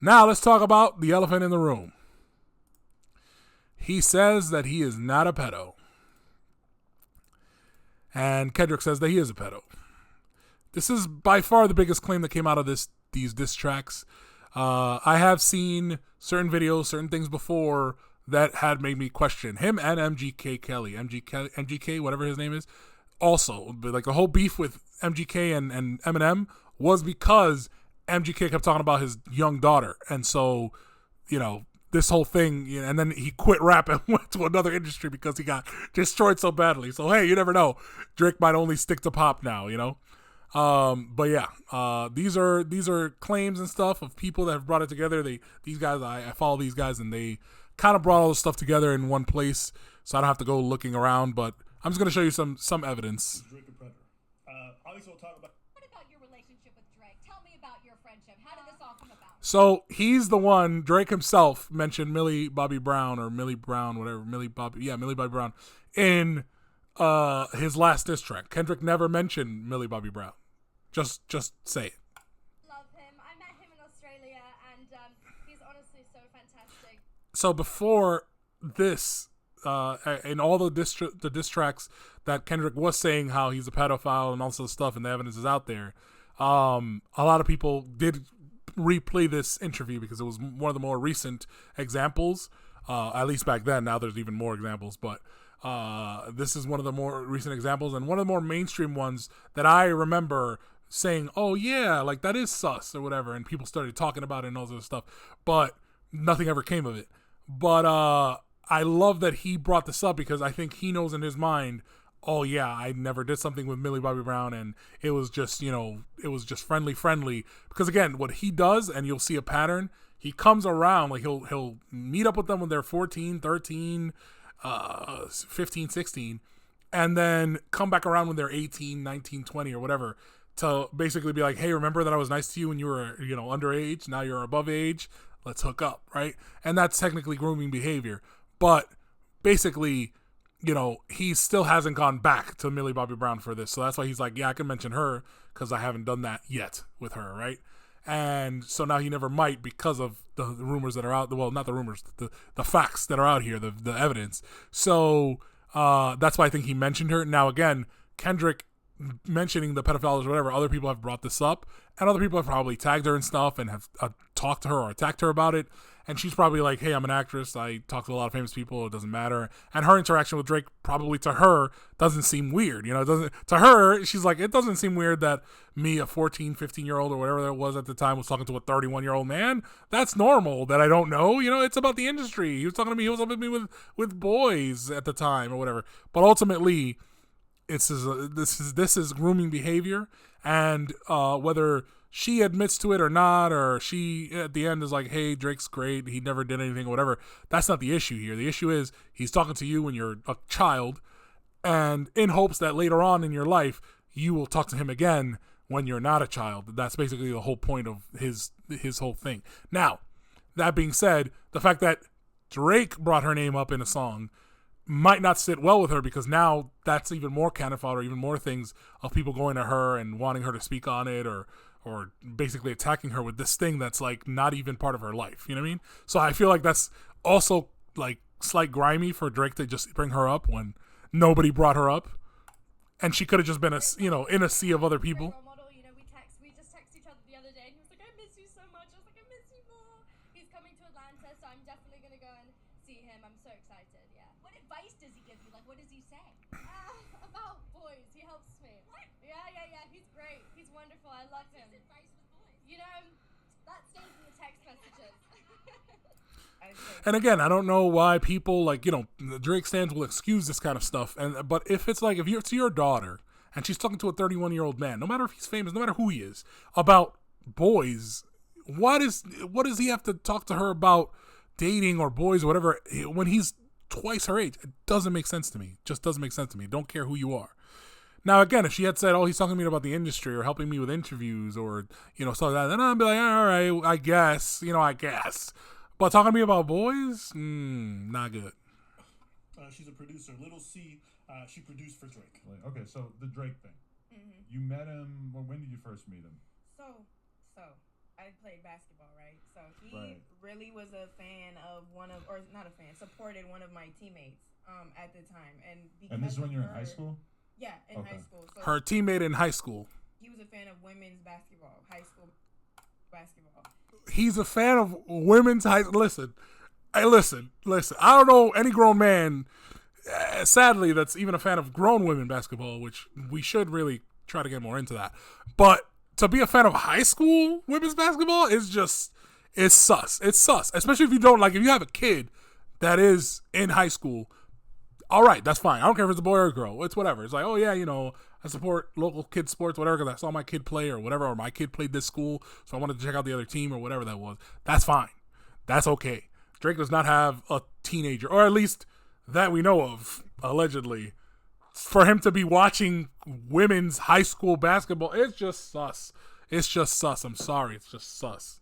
Now let's talk about the elephant in the room. He says that he is not a pedo. And Kendrick says that he is a pedo. This is by far the biggest claim that came out of these diss tracks. I have seen certain videos, certain things before that had made me question him and MGK, whatever his name is. Also, like the whole beef with MGK and Eminem was because MGK kept talking about his young daughter. And so, this whole thing, and then he quit rap and went to another industry because he got destroyed so badly. So, hey, you never know. Drake might only stick to pop now, But yeah, these are claims and stuff of people that have brought it together. These guys, I follow these guys, and they kind of brought all this stuff together in one place, so I don't have to go looking around. But I'm just gonna show you some evidence. Drake and Predator. Obviously, we'll talk about. What about your relationship with Drake? Tell me about your friendship. How did this all come about? So he's the one. Drake himself mentioned Millie Bobby Brown or Millie Brown, whatever. Millie Bobby Brown in his last diss track. Kendrick never mentioned Millie Bobby Brown. Just say it. Love him. I met him in Australia, and he's honestly so fantastic. So before this, in all the diss tracks that Kendrick was saying how he's a pedophile and all this stuff, and the evidence is out there, a lot of people did replay this interview because it was one of the more recent examples, at least back then. Now there's even more examples, but this is one of the more recent examples and one of the more mainstream ones that I remember saying, oh yeah, like that is sus or whatever, and people started talking about it and all this other stuff, but nothing ever came of it. But I love that he brought this up because I think he knows in his mind, oh yeah, I never did something with Millie Bobby Brown, and it was just, it was just friendly. Because again, what he does, and you'll see a pattern, he comes around, like he'll meet up with them when they're 14, 13, 15, 16, and then come back around when they're 18, 19, 20 or whatever to basically be like, hey, remember that I was nice to you when you were, underage, now you're above age, let's hook up, right? And that's technically grooming behavior. But basically, he still hasn't gone back to Millie Bobby Brown for this. So that's why he's like, yeah, I can mention her because I haven't done that yet with her, right? And so now he never might because of the rumors that are out. Well, not the rumors, the facts that are out here, the evidence. So that's why I think he mentioned her. Now, again, Kendrick mentioning the pedophiles or whatever, other people have brought this up, and other people have probably tagged her and stuff and have talked to her or attacked her about it. And she's probably like, hey, I'm an actress. I talk to a lot of famous people. It doesn't matter. And her interaction with Drake probably to her doesn't seem weird. It doesn't, to her, she's like, it doesn't seem weird that me, a 14, 15-year-old or whatever that was at the time, was talking to a 31-year-old man. That's normal that I don't know. It's about the industry. He was talking to me. He was up with me with boys at the time or whatever. But ultimately, this is grooming behavior. And whether she admits to it or not, or she at the end is like, hey, Drake's great, he never did anything or whatever, that's not the issue here. The issue is he's talking to you when you're a child, and in hopes that later on in your life you will talk to him again when you're not a child. That's basically the whole point of his whole thing. Now, that being said, the fact that Drake brought her name up in a song might not sit well with her, because now that's even more cannon fodder, even more things of people going to her and wanting her to speak on it, or basically attacking her with this thing that's like not even part of her life. You know what I mean? So I feel like that's also like slight grimy for Drake to just bring her up when nobody brought her up, and she could have just been in a sea of other people. We just texted each other the other day, and he was like, I miss you so much. I was like, I miss you more. He's coming to Atlanta, so I'm definitely gonna go and see him. I'm so excited. Yeah. What advice does he give you? Like, what does he say? About boys. He helps me. What? Yeah. He's great. He's wonderful. I love him. What's his advice with boys? That stays in the text messages. And again, I don't know why people Drake stands will excuse this kind of stuff. But if it's like, if it's your daughter and she's talking to a 31-year-old man, no matter if he's famous, no matter who he is, about boys, what does he have to talk to her about dating or boys or whatever when he's twice her age? It doesn't make sense to me. Just doesn't make sense to me. Don't care who you are. Now, again, if she had said, oh, he's talking to me about the industry or helping me with interviews or, stuff like that, then I'd be like, all right, I guess. But talking to me about boys, not good. She's a producer. Little C, she produced for Drake. Okay, so the Drake thing. Mm-hmm. You met him, when did you first meet him? So, I played basketball, right? So he Right. really was a fan of not a fan, supported one of my teammates at the time, and because And this is when of you're in her, high school? yeah, in Okay. high school. So Her teammate in high school. he was a fan of women's basketball, high school basketball. He's a fan of women's high. Listen. I don't know any grown man, sadly, that's even a fan of grown women basketball, which we should really try to get more into that. But to be a fan of high school women's basketball is just, it's sus. It's sus. Especially if you don't, like, if you have a kid that is in high school, all right, that's fine. I don't care if it's a boy or a girl. It's whatever. It's like, oh, yeah, I support local kid sports, whatever, because I saw my kid play or whatever, or my kid played this school, so I wanted to check out the other team or whatever that was. That's fine. That's okay. Drake does not have a teenager, or at least that we know of, allegedly. For him to be watching women's high school basketball, it's just sus. It's just sus. I'm sorry. It's just sus.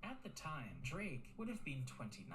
At the time, Drake would have been 29.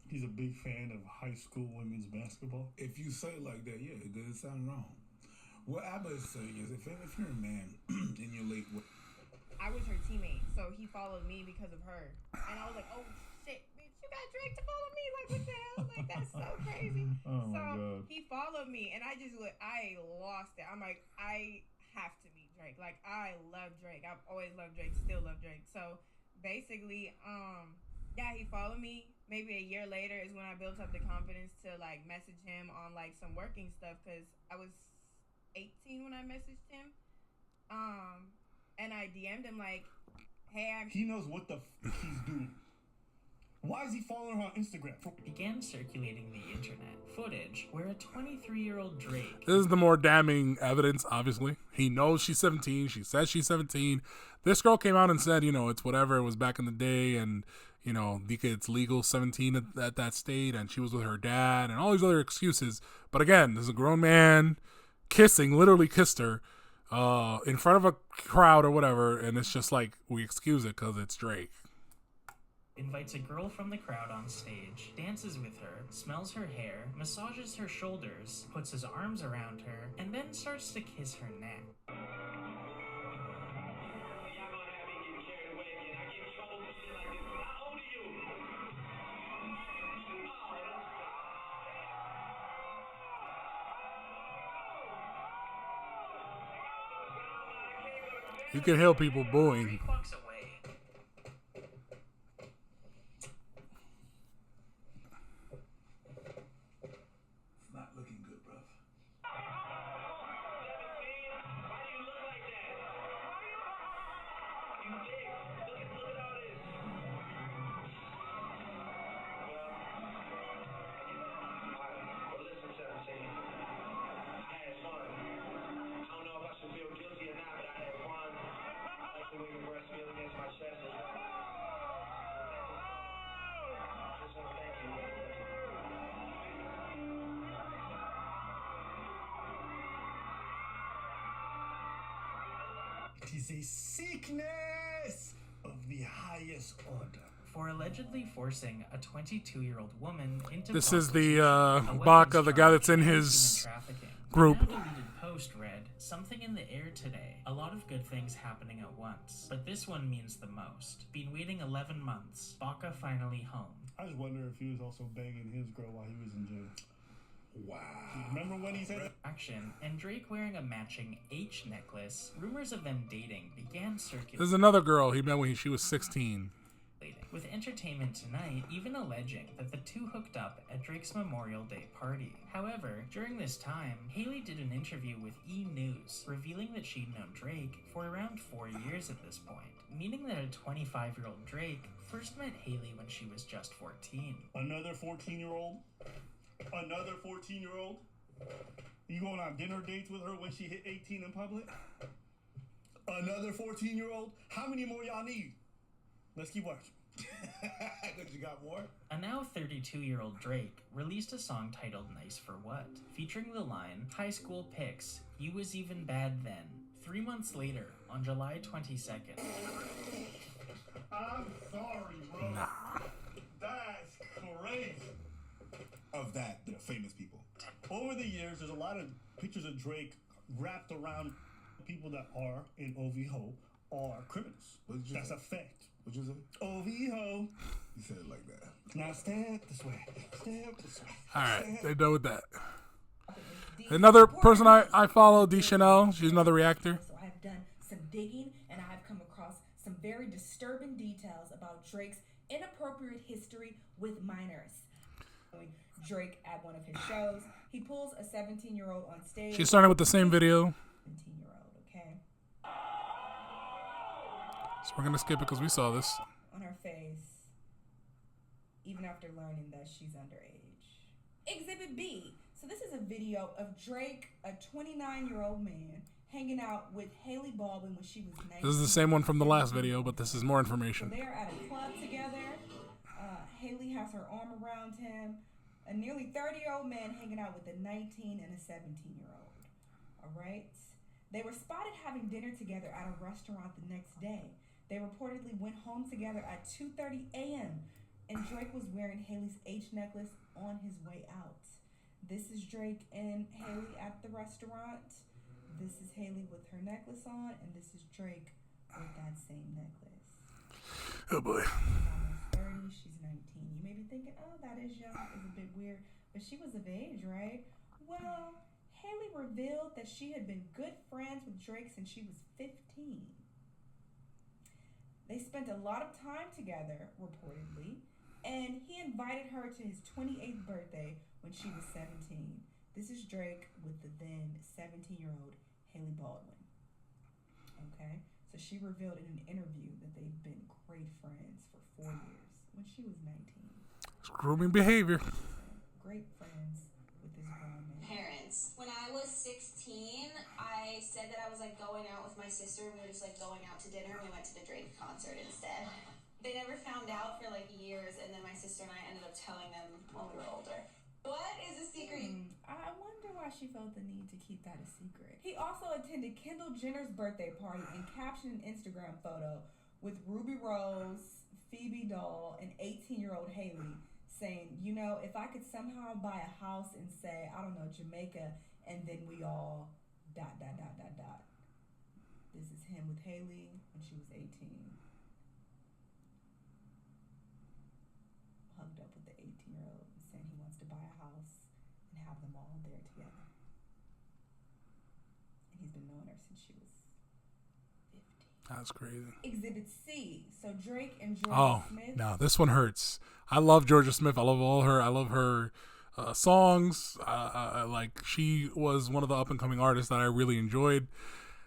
He's a big fan of high school women's basketball. If you say it like that, yeah, it doesn't sound wrong. What I would say is, if you're a man in your late, I was her teammate, so he followed me because of her, and I was like, oh shit, bitch, you got Drake to follow me? Like, what the hell? Like, that's so crazy. Oh my So God. he followed me, and I lost it. I'm like, I have to meet Drake. Like, I love Drake. I've always loved Drake, still love Drake. So basically, yeah, he followed me. Maybe a year later is when I built up the confidence to like message him on like some working stuff, because I was 18 when I messaged him. And I DM'd him like, hey, He knows what the he's doing. Why is he following her on Instagram? Began circulating the internet footage where a 23-year-old Drake This is the more damning evidence, obviously. He knows she's 17. She says she's 17. This girl came out and said, it's whatever. It was back in the day, and, it's legal 17 at that state, and she was with her dad, and all these other excuses. But again, there's a grown man literally kissed her in front of a crowd or whatever, and it's just like, we excuse it because it's Drake. invites a girl from the crowd on stage, dances with her, smells her hair, massages her shoulders, puts his arms around her, and then starts to kiss her neck. You can hear people booing. Drake walks away. it's not looking good, bruv. It is a sickness of the highest order. For allegedly forcing a 22-year-old woman into This is the prostitution, a weapons Baka, the guy charge, that's in and his human trafficking. group. The now deleted post read, "Something in the air today. A lot of good things happening at once. But this one means the most. Been waiting 11 months. Baka finally home." I just wonder if he was also banging his girl while he was in jail. Wow. Remember when he said that? Action, and Drake wearing a matching H necklace. Rumors of them dating began circulating. There's another girl he met when she was 16. With Entertainment Tonight even alleging that the two hooked up at Drake's Memorial Day party. However, during this time, Haley did an interview with E! News, revealing that she'd known Drake for around 4 years at this point, meaning that a 25-year-old Drake first met Haley when she was just 14. Another 14-year-old? Another 14-year-old? You going on dinner dates with her when she hit 18 in public? Another 14-year-old? How many more y'all need? Let's keep watching. Because you got more? A now 32-year-old Drake released a song titled Nice for What, featuring the line, "High school pics, you was even bad then." 3 months later, on July 22nd. I'm sorry, bro. That's crazy. Of that, the famous people. Over the years, there's a lot of pictures of Drake wrapped around people that are in OVO are criminals. What did you That's say? a fact. What you say? OVO. You said it like that. Now step this way. Step this way. All right, Step. they're done with that. Another person I follow, D Chanel. She's another reactor. So I've done some digging and I have come across some very disturbing details about Drake's inappropriate history with minors. Drake at one of his shows, he pulls a 17-year-old on stage. She started with the same video. 17-year-old, okay? So we're gonna skip it because we saw this. On her face, even after learning that she's underage. Exhibit B. So this is a video of Drake, a 29-year-old man, hanging out with Haley Baldwin when she was 19. This is the same one from the last video, but this is more So information. they're at a club together. Haley has her arm around him. A nearly 30-year-old man hanging out with a 19 and a 17-year-old. All right? They were spotted having dinner together at a restaurant the next day. They reportedly went home together at 2:30 a.m. and Drake was wearing Haley's H necklace on his way out. This is Drake and Haley at the restaurant. This is Haley with her necklace on, and this is Drake with that same necklace. Oh boy. She's almost 30, she's 19. You may be thinking, oh, that is young, it's a bit weird, but she was of age, right? Well, Haley revealed that she had been good friends with Drake since she was 15. They spent a lot of time together, reportedly, and he invited her to his 28th birthday when she was 17. This is Drake with the then 17-year-old Haley Baldwin. Okay? So she revealed in an interview that they've been great friends for 4 years when she was 19. It's grooming behavior. Great friends with this grown man. Parents. When I was 16, I said that I was like going out with my sister. We were just like going out to dinner. We went to the Drake concert instead. They never found out for like years, and then my sister and I ended up telling them when we were older. What is a secret? I wonder why she felt the need to keep that a secret. He also attended Kendall Jenner's birthday party and captioned an Instagram photo with Ruby Rose, Phoebe Doll, and 18-year-old Haley saying, you know, if I could somehow buy a house and say, I don't know, Jamaica, and then we all ... This is him with Haley when she was 18. Hugged up with the 18-year-old and saying he wants to buy a house and have them all there together. And he's been knowing her since she was 15. That's crazy. Exhibit C. So Drake and Georgia Oh, Smith. no, this one hurts. I love Georgia Smith. I love I love her songs. Like, she was one of the up-and-coming artists that I really enjoyed.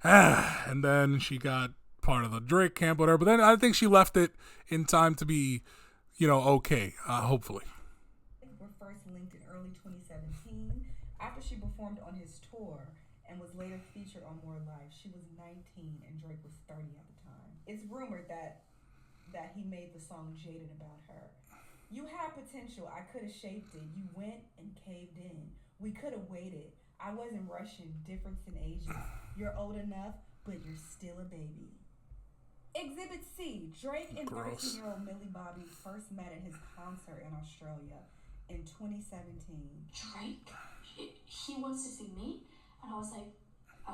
And then she got part of the Drake camp, whatever. But then I think she left it in time to be, okay, hopefully. Were first linked in early 2017 after she performed on his tour and was later featured on More Life. She was 19 and Drake was 30 at the time. It's rumored that he made the song Jaded about her. You had potential. I could have shaped it. You went and caved in. We could have waited. I wasn't rushing. Difference in ages. You're old enough, but you're still a baby. Exhibit C. Drake and 13-year-old Millie Bobby first met at his concert in Australia in 2017. Drake? He wants to see me? And I was like,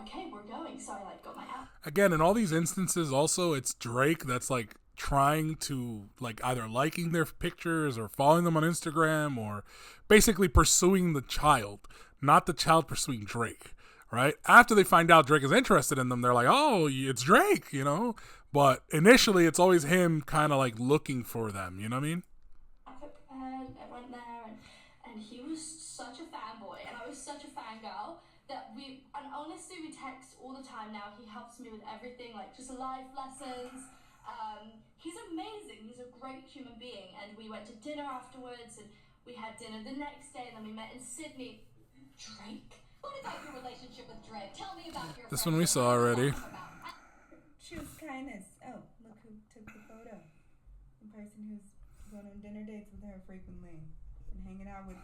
okay, we're going. So I got my app. Again, in all these instances, also, it's Drake that's like trying to either liking their pictures or following them on Instagram or basically pursuing the child, not the child pursuing Drake, right? After they find out Drake is interested in them, they're like, oh, it's Drake, But initially, it's always him kind of looking for them, you know what I mean? I prepared, I went there, and he was such a fanboy, and I was such a fangirl that and honestly, we text all the time now. He helps me with everything, just life lessons. He's amazing. He's a great human being, and we went to dinner afterwards, and we had dinner the next day, and then we met in Sydney. Drake? What about your relationship with Drake? Tell me about your This one we saw already. Choose kindness. Oh, look who took the photo. The person who's going on dinner dates with her frequently and hanging out with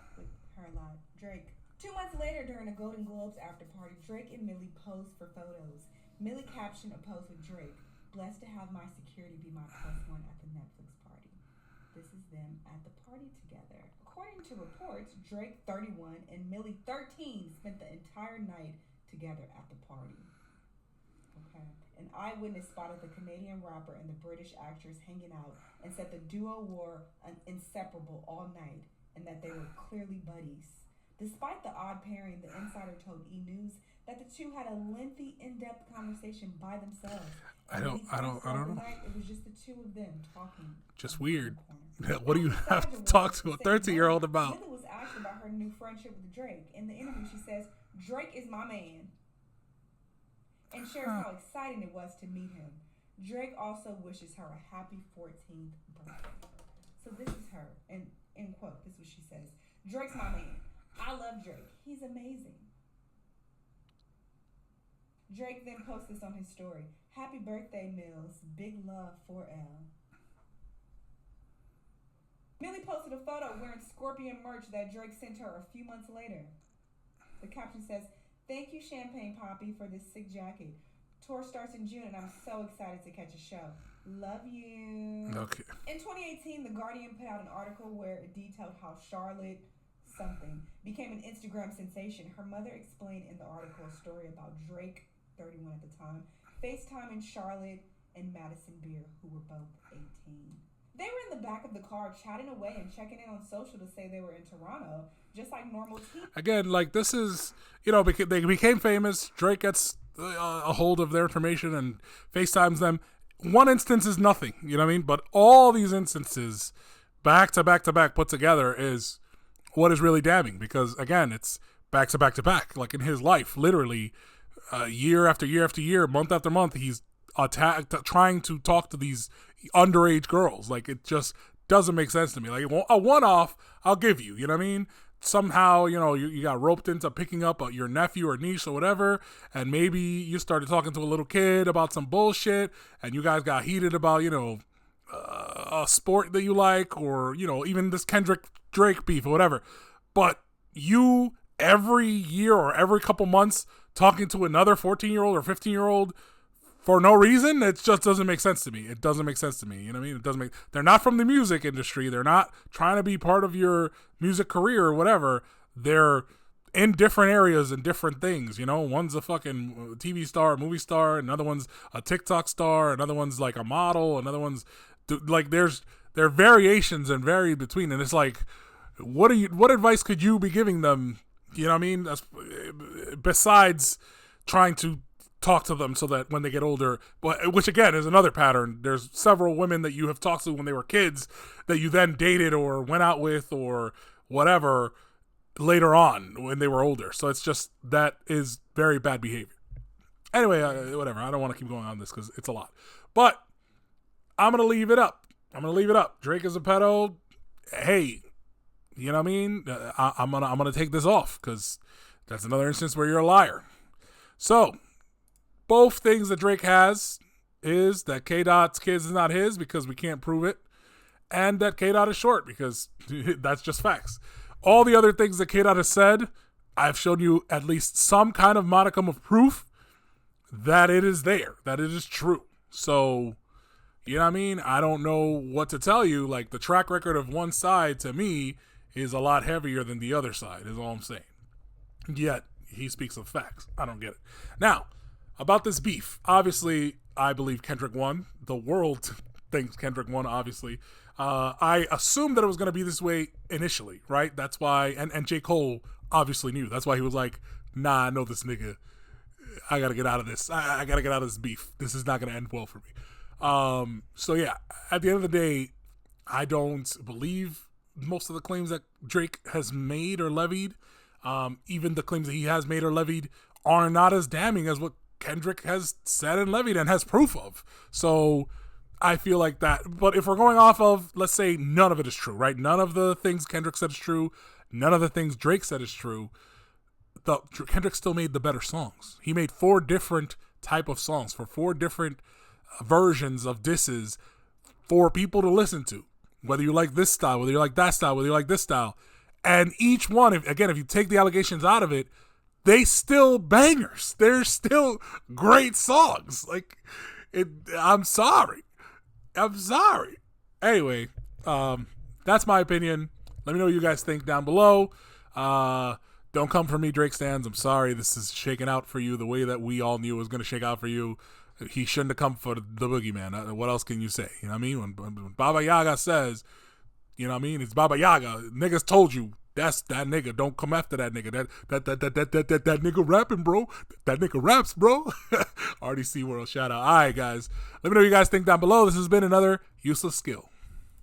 her a lot. Drake. 2 months later, during a Golden Globes after party, Drake and Millie posed for photos. Millie captioned a post with Drake, "Blessed to have my security be my +1 at the Netflix party." This is them at the party together. According to reports, Drake, 31, and Millie, 13, spent the entire night together at the party. Okay. An eyewitness spotted the Canadian rapper and the British actress hanging out and said the duo were inseparable all night and that they were clearly buddies. Despite the odd pairing, the insider told E! News that the two had a lengthy, in-depth conversation by themselves. I don't know. Night, it was just the two of them talking. Just weird. What do you have to talk to a 13-year-old about? Miller was asked about her new friendship with Drake. In the interview, she says, "Drake is my man," and shares how exciting it was to meet him. Drake also wishes her a happy 14th birthday. So this is her, and in quote, this is what she says. "Drake's my man. I love Drake. He's amazing." Drake then posts this on his story. "Happy birthday, Mills. Big love, 4L." Millie posted a photo wearing Scorpion merch that Drake sent her a few months later. The caption says, "Thank you, Champagne Poppy, for this sick jacket. Tour starts in June, and I'm so excited to catch a show. Love you." Okay. In 2018, The Guardian put out an article where it detailed how Charlotte something became an Instagram sensation. Her mother explained in the article a story about Drake, 31 at the time, FaceTiming Charlotte and Madison Beer, who were both 18. They were in the back of the car chatting away and checking in on social to say they were in Toronto, just like normal teen. Again, like, this is, they became famous. Drake gets a hold of their information and FaceTimes them. One instance is nothing, you know what I mean? But all these instances, back to back to back, put together, is what is really damning, because, again, it's back to back to back. Like, in his life, literally, year after year after year, month after month, he's trying to talk to these underage girls. Like, it just doesn't make sense to me. Like, a one-off, I'll give you, you know what I mean? Somehow, you got roped into picking up your nephew or niece or whatever, and maybe you started talking to a little kid about some bullshit, and you guys got heated about, a sport that you like, or, even this Kendrick Drake beef or whatever. But you, every year or every couple months, talking to another 14-year-old or 15-year-old for no reason, it just doesn't make sense to me. It doesn't make sense to me. You know what I mean? They're not from the music industry. They're not trying to be part of your music career or whatever. They're in different areas and different things. One's a fucking TV star, movie star. Another one's a TikTok star. Another one's like a model. Another one's like, there are variations and vary between. And it's like, what advice could you be giving them? You know what I mean? Besides trying to talk to them so that when they get older, which again is another pattern. There's several women that you have talked to when they were kids that you then dated or went out with or whatever later on when they were older. So it's just, that is very bad behavior. Anyway, whatever. I don't want to keep going on this because it's a lot. But I'm going to leave it up. Drake is a pedo. Hey, you know what I mean? I'm gonna take this off because that's another instance where you're a liar. So, both things that Drake has is that Kdot's kids is not his because we can't prove it, and that Kdot is short because that's just facts. All the other things that Kdot has said, I've shown you at least some kind of modicum of proof that it is there, that it is true. So, you know what I mean? I don't know what to tell you. Like, the track record of one side, to me, is a lot heavier than the other side, is all I'm saying. Yet, he speaks of facts. I don't get it. Now, about this beef, obviously, I believe Kendrick won. The world thinks Kendrick won, obviously. I assumed that it was going to be this way initially, right? That's why, and J. Cole obviously knew. That's why he was like, nah, I know this nigga. I got to get out of this. I got to get out of this beef. This is not going to end well for me. So, yeah, at the end of the day, I don't believe most of the claims that Drake has made or levied. Even the claims that he has made or levied are not as damning as what Kendrick has said and levied and has proof of. So I feel like that. But if we're going off of, let's say none of it is true, right? None of the things Kendrick said is true. None of the things Drake said is true. Kendrick still made the better songs. He made 4 different type of songs for 4 different versions of disses for people to listen to. Whether you like this style, whether you like that style, whether you like this style. And each one, if you take the allegations out of it, they still bangers. They're still great songs. Like, I'm sorry. Anyway, that's my opinion. Let me know what you guys think down below. Don't come for me, Drake stans. I'm sorry. This is shaking out for you the way that we all knew it was going to shake out for you. he shouldn't have come for the boogeyman. What else can you say? You know what I mean? When Baba Yaga says, you know what I mean? It's Baba Yaga. Niggas told you that's that nigga. Don't come after that nigga. That nigga rapping, bro. That nigga raps, bro. RDC World shout out. All right, guys. Let me know what you guys think down below. This has been another useless skill.